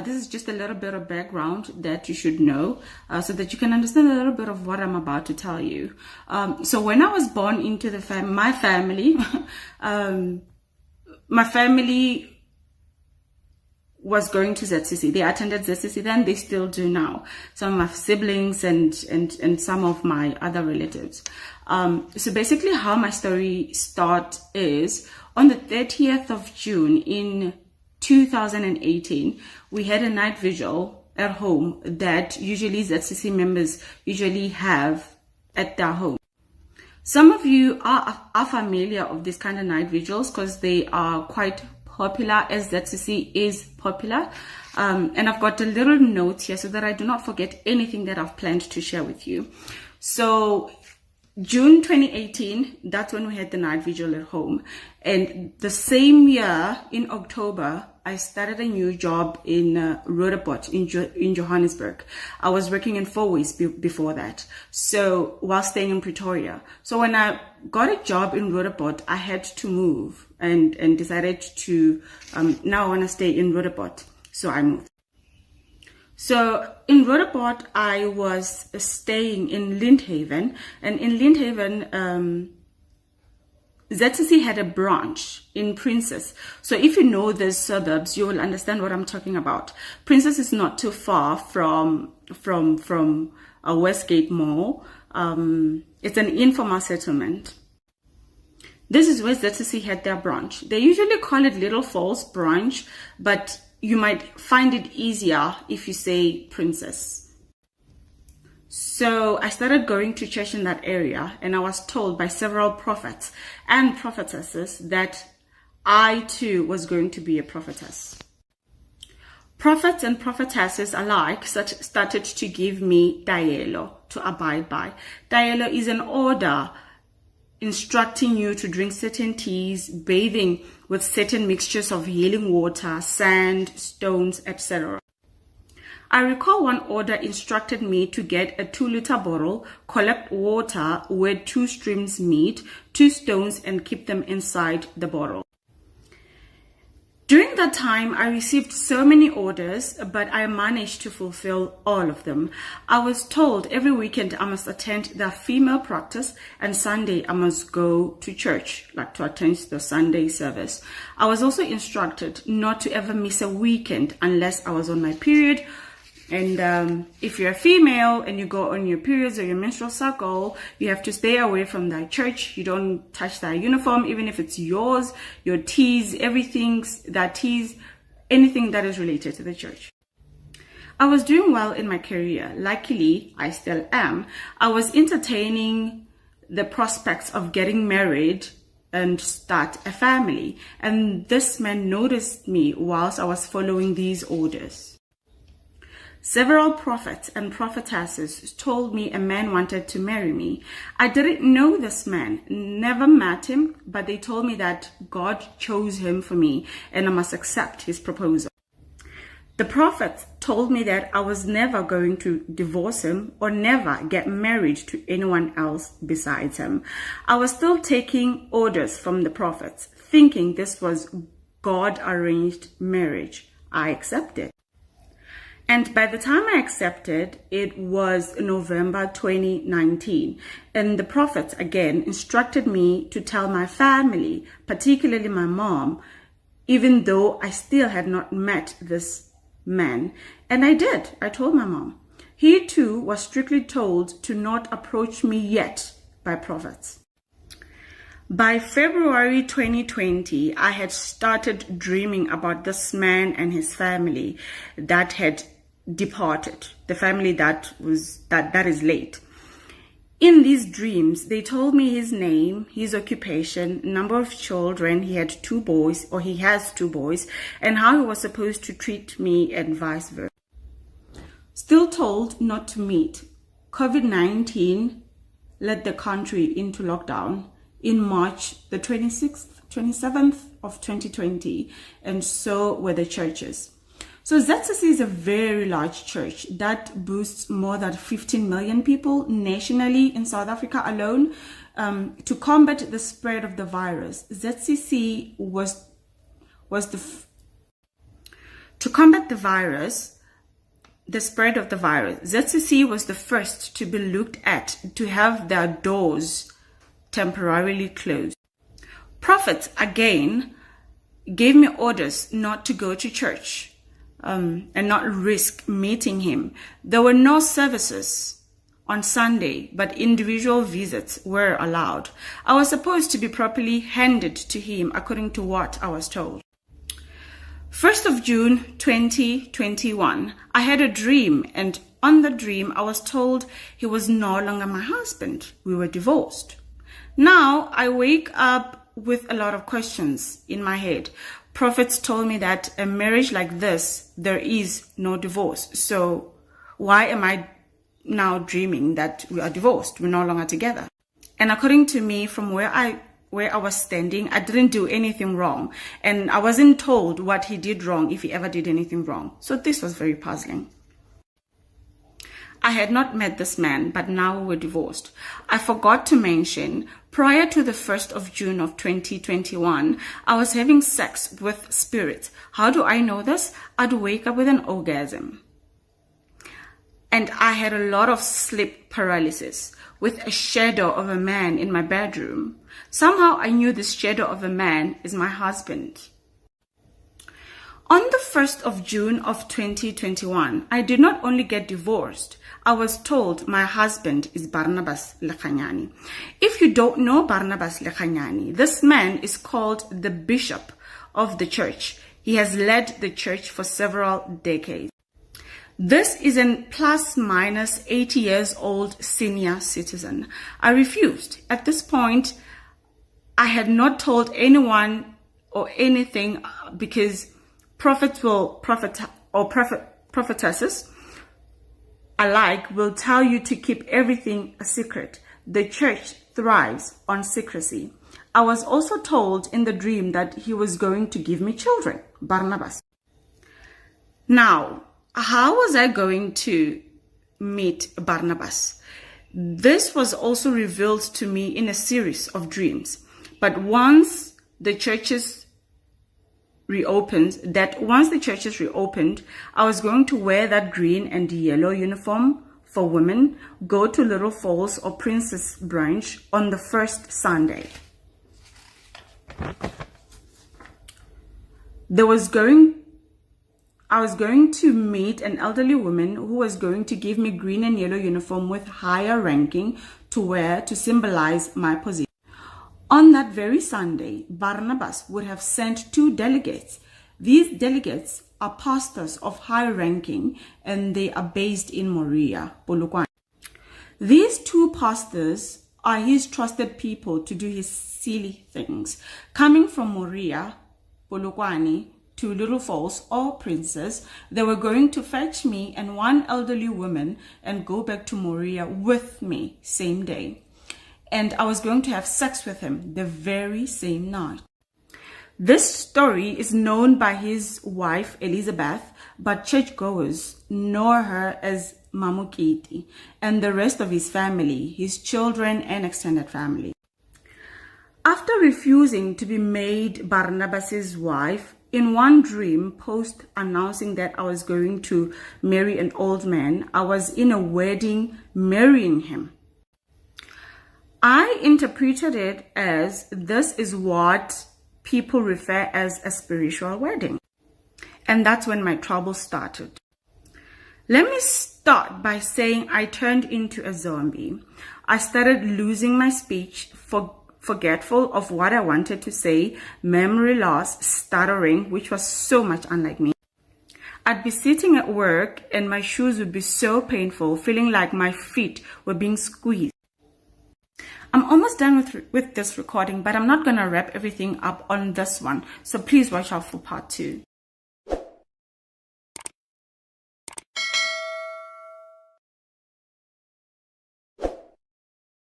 This is just a little bit of background that you should know so that you can understand a little bit of what I'm about to tell you. So when I was born into my family, my family was going to ZCC. They attended ZCC then, they still do now. Some of my siblings and some of my other relatives. So basically how my story starts is on the 30th of June in 2018, we had a night vigil at home that usually ZCC members usually have at their home. Some of you are familiar of this kind of night vigils because they are quite popular, as ZCC is popular. And I've got a little note here so that I do not forget anything that I've planned to share with you. So June 2018, that's when we had the night vigil at home. And the same year, in October, I started a new job in Roodepoort in Johannesburg. I was working in Fourways before that, so while staying in Pretoria. So when I got a job in Roodepoort, I had to move and decided to, now I want to stay in Roodepoort. So I moved. So in Roodepoort, I was staying in Lindhaven, and in Lindhaven, ZCC had a branch in Princess. So if you know the suburbs, you will understand what I'm talking about. Princess is not too far from Westgate Mall. It's an informal settlement. This is where ZCC had their branch. They usually call it Little Falls branch, but you might find it easier if you say Princess. So I started going to church in that area, and I was told by several prophets and prophetesses that I too was going to be a prophetess. Prophets and prophetesses alike started to give me taelo to abide by. Taelo is an order instructing you to drink certain teas, bathing with certain mixtures of healing water, sand, stones, etc. I recall one order instructed me to get a 2-liter bottle, collect water where 2 streams meet, 2 stones, and keep them inside the bottle. During that time, I received so many orders, but I managed to fulfill all of them. I was told every weekend I must attend the female practice, and Sunday I must go to church, like to attend the Sunday service. I was also instructed not to ever miss a weekend unless I was on my period. And if you're a female and you go on your periods or your menstrual cycle, you have to stay away from that church. You don't touch that uniform, even if it's yours, your tees, everything that tees, anything that is related to the church. I was doing well in my career. Luckily, I still am. I was entertaining the prospects of getting married and start a family. And this man noticed me whilst I was following these orders. Several prophets and prophetesses told me a man wanted to marry me. I didn't know this man, never met him, but they told me that God chose him for me and I must accept his proposal. The prophets told me that I was never going to divorce him or never get married to anyone else besides him. I was still taking orders from the prophets, thinking this was God-arranged marriage. I accepted. And by the time I accepted, it was November 2019. And the prophets again instructed me to tell my family, particularly my mom, even though I still had not met this man. And I did. I told my mom. He too was strictly told to not approach me yet by prophets. By February 2020, I had started dreaming about this man and his family that had departed, the family that is late. In these dreams, they told me his name, his occupation, number of children. He had 2 boys, or he has 2 boys, and how he was supposed to treat me and vice versa. Still told not to meet. COVID-19 led the country into lockdown in March the 27th of 2020, and so were the churches. So ZCC is a very large church that boasts more than 15 million people nationally in South Africa alone. To combat the spread of the virus, ZCC was the To combat the spread of the virus, ZCC was the first to be looked at to have their doors temporarily closed. Prophets again gave me orders not to go to church and not risk meeting him. There were no services on Sunday, but individual visits were allowed. I was supposed to be properly handed to him according to what I was told. 1st of June 2021, I had a dream, and on the dream I was told he was no longer my husband. We were divorced. Now I wake up with a lot of questions in my head. Prophets told me that a marriage like this, there is no divorce. So why am I now dreaming that we are divorced? We're no longer together. And according to me, from where I was standing, I didn't do anything wrong. And I wasn't told what he did wrong, if he ever did anything wrong. So this was very puzzling. I had not met this man, but now we were divorced. I forgot to mention, prior to the 1st of June of 2021, I was having sex with spirits. How do I know this? I'd wake up with an orgasm. And I had a lot of sleep paralysis with a shadow of a man in my bedroom. Somehow I knew this shadow of a man is my husband. On the 1st of June of 2021, I did not only get divorced, I was told my husband is Barnabas Lekganyane. If you don't know Barnabas Lekganyane, this man is called the bishop of the church. He has led the church for several decades. This is a plus minus 80 years old senior citizen. I refused. At this point, I had not told anyone or anything because prophetesses alike will tell you to keep everything a secret. The church thrives on secrecy. I was also told in the dream that he was going to give me children, Barnabas. Now, how was I going to meet Barnabas? This was also revealed to me in a series of dreams. But once the churches reopened, I was going to wear that green and yellow uniform for women, go to Little Falls or Princess Branch on the first Sunday. I was going to meet an elderly woman who was going to give me green and yellow uniform with higher ranking to wear to symbolize my position. On that very Sunday, Barnabas would have sent 2 delegates. These delegates are pastors of high ranking and they are based in Moriah, Polokwane. These 2 pastors are his trusted people to do his silly things. Coming from Moriah, Polokwane, to Little Falls or Princess, they were going to fetch me and one elderly woman and go back to Moriah with me same day. And I was going to have sex with him the very same night. This story is known by his wife Elizabeth, but churchgoers know her as Mamukiti and the rest of his family, his children and extended family. After refusing to be made Barnabas's wife, in one dream post announcing that I was going to marry an old man, I was in a wedding marrying him. I interpreted it as this is what people refer as a spiritual wedding. And that's when my trouble started. Let me start by saying I turned into a zombie. I started losing my speech, forgetful of what I wanted to say, memory loss, stuttering, which was so much unlike me. I'd be sitting at work and my shoes would be so painful, feeling like my feet were being squeezed. I'm almost done with this recording, but I'm not going to wrap everything up on this one. So please watch out for part 2.